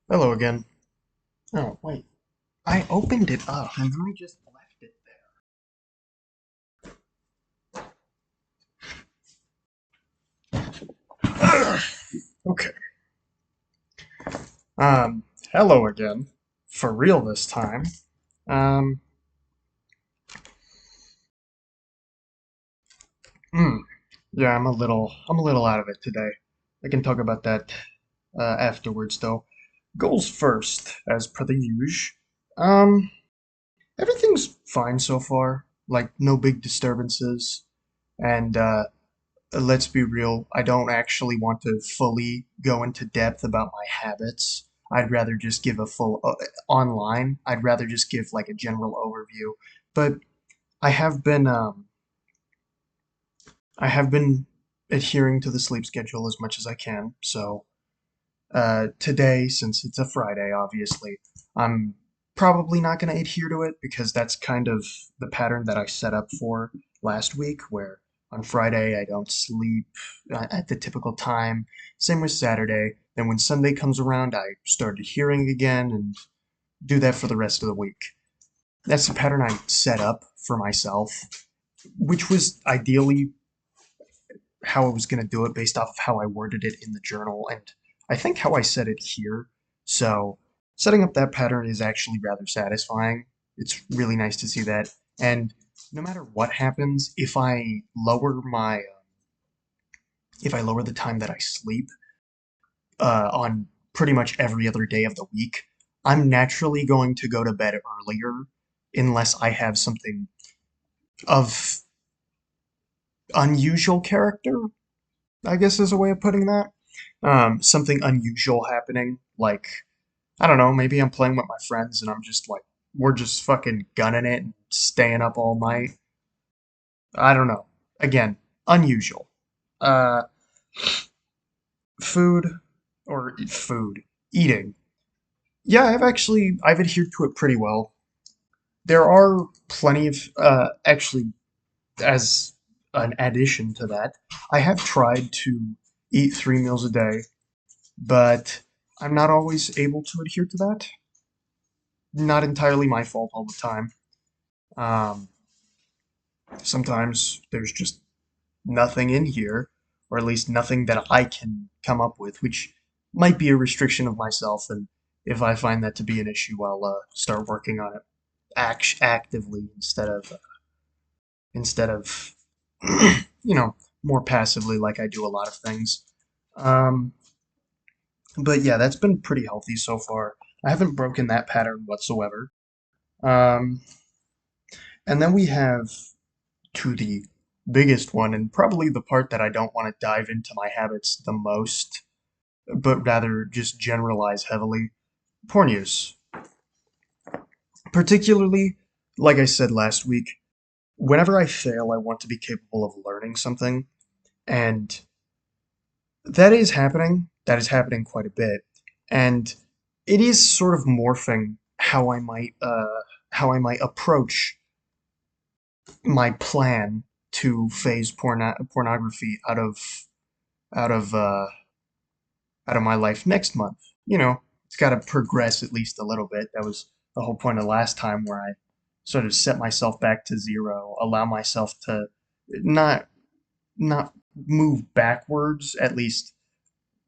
Hello again. Oh, wait. I opened it up and then I just left it there. Okay. Um, Hello again. For real this time. Um, mm, yeah, I'm a little out of it today. I can talk about that afterwards though. Goals first, as per the usual. Um, Everything's fine so far. Like, no big disturbances. And, let's be real, I don't actually want to fully go into depth about my habits. I'd rather just give a full online. I'd rather just give like a general overview. But I have been um I have been adhering to the sleep schedule as much as I can. So today, since it's a Friday, obviously, I'm probably not going to adhere to it because that's kind of the pattern that I set up for last week, where on Friday I don't sleep at the typical time. Same with Saturday. Then when Sunday comes around, I start adhering again and do that for the rest of the week. That's the pattern I set up for myself, which was ideally how I was going to do it based off of how I worded it in the journal, and I think how I said it here. So, setting up that pattern is actually rather satisfying. It's really nice to see that. And no matter what happens, if I lower the time that I sleep on pretty much every other day of the week, I'm naturally going to go to bed earlier unless I have something of unusual character, I guess is a way of putting that. Something unusual happening. Like, I don't know, maybe I'm playing with my friends and I'm just like, we're just fucking gunning it and staying up all night. I don't know. Again, unusual. Uh, food food, eating. Yeah, I've adhered to it pretty well. There are plenty of, actually, as an addition to that, I have tried to eat 3 meals a day, but I'm not always able to adhere to that. Not entirely my fault all the time. Um, Sometimes there's just nothing in here, or at least nothing that I can come up with, which might be a restriction of myself. And if I find that to be an issue, I'll start working on it actively instead of more passively like I do a lot of things. Um, but yeah, that's been pretty healthy so far. I haven't broken that pattern whatsoever. Um, and then we have to the biggest one, and probably the part that I don't want to dive into my habits the most, but rather just generalize heavily porn use. Particularly, like I said last week, whenever I fail, I want to be capable of learning something, and that is happening. That is happening quite a bit, and it is sort of morphing how I might approach my plan to phase pornography out of uh, out of my life next month. It's got to progress at least a little bit. That was the whole point of last time, where I sort of set myself back to zero, allow myself to not not move backwards, at least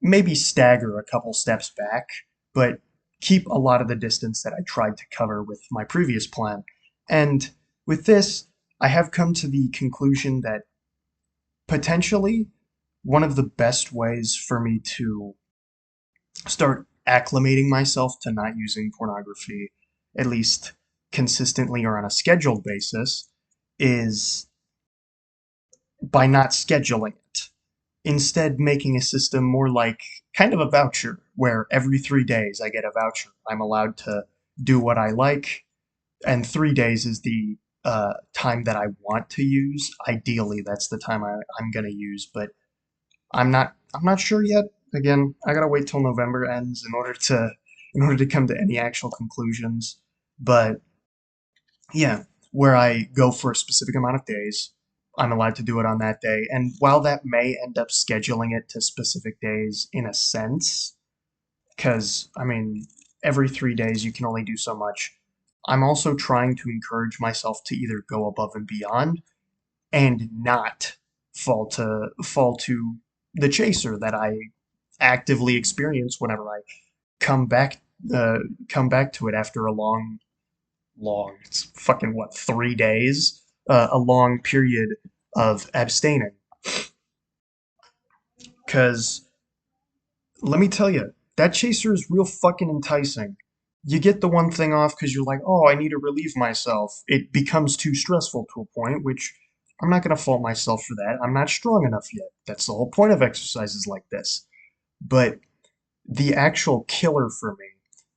maybe stagger a couple steps back, but keep a lot of the distance that I tried to cover with my previous plan. And with this, I have come to the conclusion that potentially one of the best ways for me to start acclimating myself to not using pornography, at least consistently or on a scheduled basis, is by not scheduling it. Instead, making a system more like kind of a voucher, where every 3 days I get a voucher. I'm allowed to do what I like, and 3 days is the time that I want to use. Ideally, that's the time I'm going to use, but I'm not sure yet. Again, I gotta wait till November ends in order to come to any actual conclusions. But yeah, where I go for a specific amount of days, I'm allowed to do it on that day. And while that may end up scheduling it to specific days in a sense, because, I mean, every 3 days you can only do so much. I'm also trying to encourage myself to either go above and beyond and not fall to the chaser that I actively experience whenever I come back uh, come back to it after a long it's fucking what 3 days, a long period of abstaining. Because let me tell you, that chaser is real fucking enticing. You get the one thing off because you're like, oh, I need to relieve myself. It becomes too stressful to a point, which I'm not going to fault myself for that. I'm not strong enough yet. That's the whole point of exercises like this. But the actual killer for me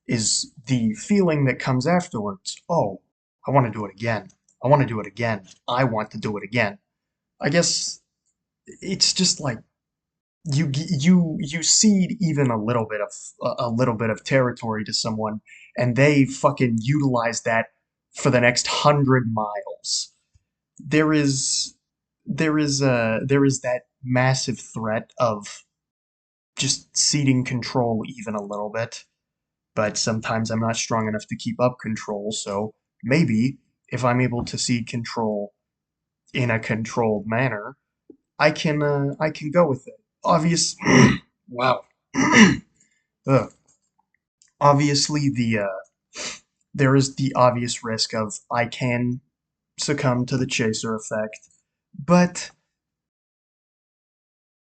is the feeling that comes afterwards. Oh, I want to do it again. I want to do it again. I want to do it again. I guess it's just like you cede even a little bit of territory to someone, and they fucking utilize that for the next 100 miles. There is there is that massive threat of just ceding control even a little bit, but sometimes I'm not strong enough to keep up control, so maybe if I'm able to cede control in a controlled manner, I can go with it. Obvious. Wow. Ugh. Obviously, there is the obvious risk of I can succumb to the chaser effect, but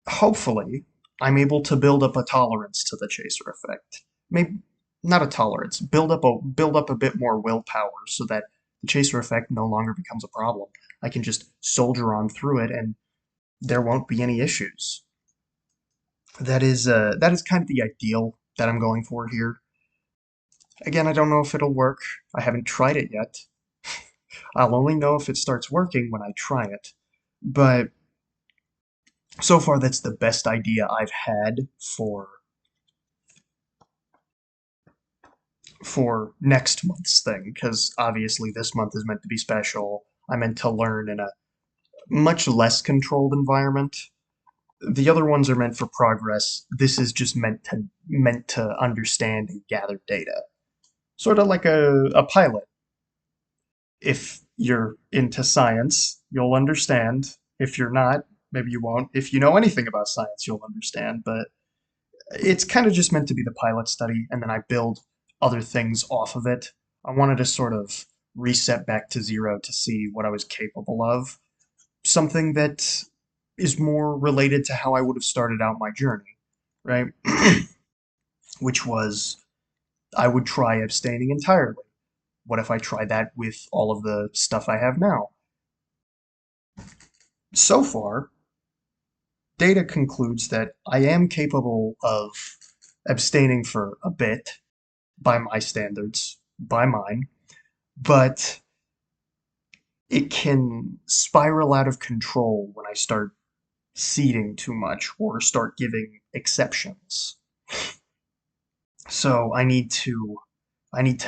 hopefully I'm able to build up a tolerance to the chaser effect. Maybe not a tolerance, build up a bit more willpower so that the chaser effect no longer becomes a problem. I can just soldier on through it and there won't be any issues. That is kind of the ideal that I'm going for here. Again, I don't know if it'll work. I haven't tried it yet. I'll only know if it starts working when I try it. But so far, that's the best idea I've had for next month's thing, because obviously this month is meant to be special. I meant to learn in a much less controlled environment. The other ones are meant for progress. This is just meant to understand and gather data, sort of like a pilot. If you're into science, you'll understand. If you're not, maybe you won't. If you know anything about science, you'll understand. But it's kind of just meant to be the pilot study, and then I build other things off of it. I wanted to sort of reset back to zero to see what I was capable of. Something that is more related to how I would have started out my journey, right? Which was I would try abstaining entirely. What if I tried that with all of the stuff I have now? So far, data concludes that I am capable of abstaining for a bit by my standards, by mine, but it can spiral out of control when I start ceding too much or start giving exceptions. So I need to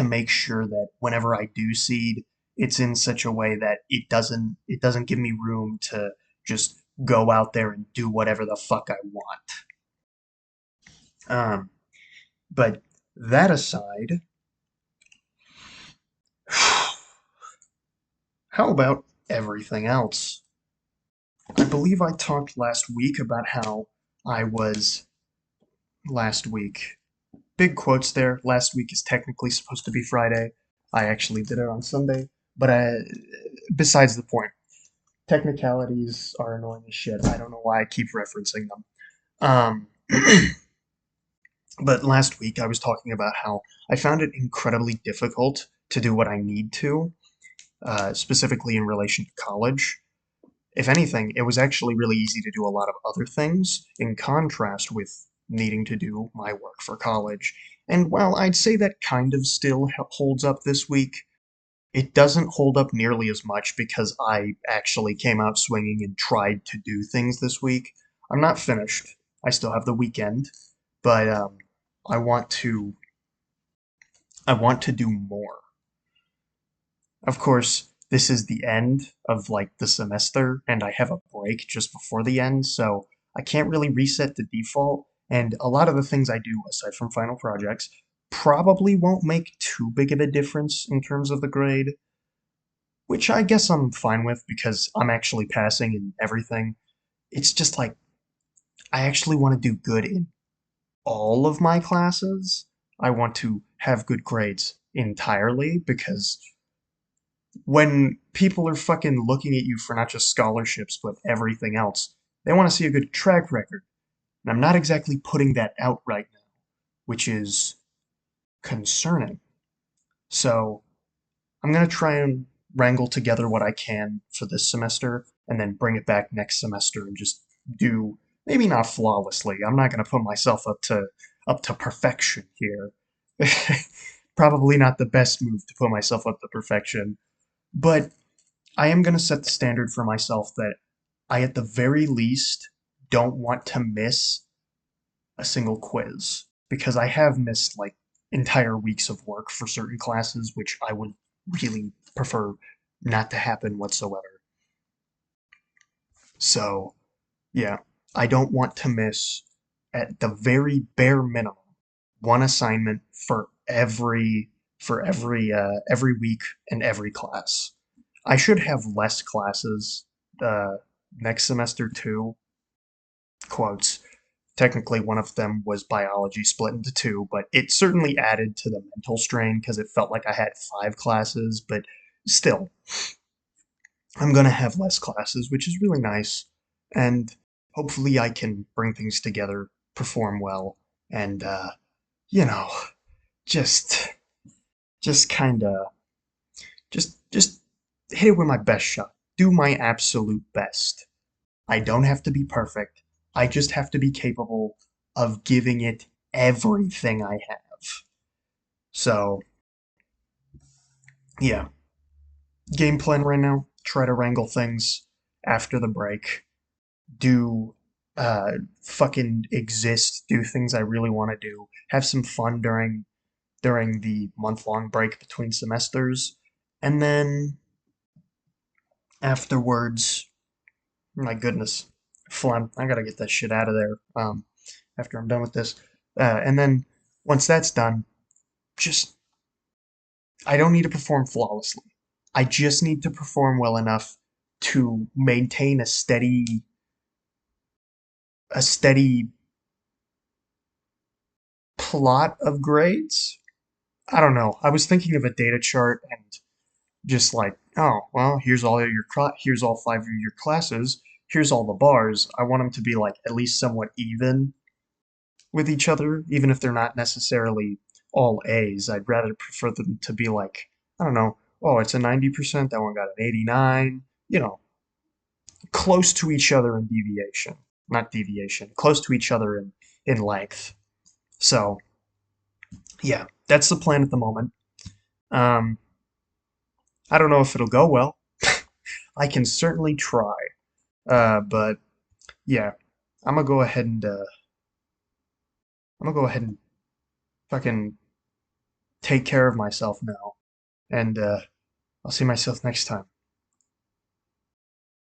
make sure that whenever I do cede, it's in such a way that it doesn't give me room to just go out there and do whatever the fuck I want. Um, but that aside, how about everything else? I believe I talked last week about how I was last week. Big quotes there. Last week is technically supposed to be Friday. I actually did it on Sunday, but besides the point. Technicalities are annoying as shit. I don't know why I keep referencing them. Um, but last week I was talking about how I found it incredibly difficult to do what I need to, specifically in relation to college. If anything, it was actually really easy to do a lot of other things, in contrast with needing to do my work for college. And while I'd say that kind of still holds up this week, it doesn't hold up nearly as much because I actually came out swinging and tried to do things this week. I'm not finished. I still have the weekend, but I want to I want to do more. Of course, this is the end of like the semester and I have a break just before the end, so I can't really reset the default. And a lot of the things I do, aside from final projects, probably won't make too big of a difference in terms of the grade, which I guess I'm fine with because I'm actually passing in everything. It's just like, I actually want to do good in all of my classes. I want to have good grades entirely because when people are fucking looking at you for not just scholarships but everything else, they want to see a good track record. And I'm not exactly putting that out right now, which is concerning. So I'm going to try and wrangle together what I can for this semester and then bring it back next semester and just do maybe not flawlessly. I'm not going to put myself up to perfection here. Probably not the best move to put myself up to perfection, but I am going to set the standard for myself that I at the very least don't want to miss a single quiz because I have missed like entire weeks of work for certain classes, which I would really prefer not to happen whatsoever. So, yeah, I don't want to miss at the very bare minimum one assignment for every week and every class. I should have less classes next semester too. Quotes. Technically, one of them was biology split into two, but it certainly added to the mental strain because it felt like I had five classes, but still, I'm going to have less classes, which is really nice. And hopefully, I can bring things together, perform well, and, you know, just, just kind of, just hit it with my best shot. Do my absolute best. I don't have to be perfect. I just have to be capable of giving it everything I have. So, yeah, game plan right now. Try to wrangle things after the break. Do fucking exist. Do things I really want to do. Have some fun during the month-long break between semesters, and then afterwards, my goodness, phlegm. I gotta get that shit out of there. After I'm done with this, and then once that's done, just I don't need to perform flawlessly. I just need to perform well enough to maintain a steady plot of grades. I don't know. I was thinking of a data chart and just like, oh, well, here's all five of your classes. Here's all the bars. I want them to be like at least somewhat even with each other, even if they're not necessarily all A's. I'd rather prefer them to be like, I don't know, oh, it's a 90%, that one got an 89, close to each other in deviation. Not deviation, close to each other in length. So, yeah, that's the plan at the moment. Um, I don't know if it'll go well. I can certainly try. But yeah, I'm gonna go ahead and I'm gonna go ahead and fucking take care of myself now, and I'll see myself next time.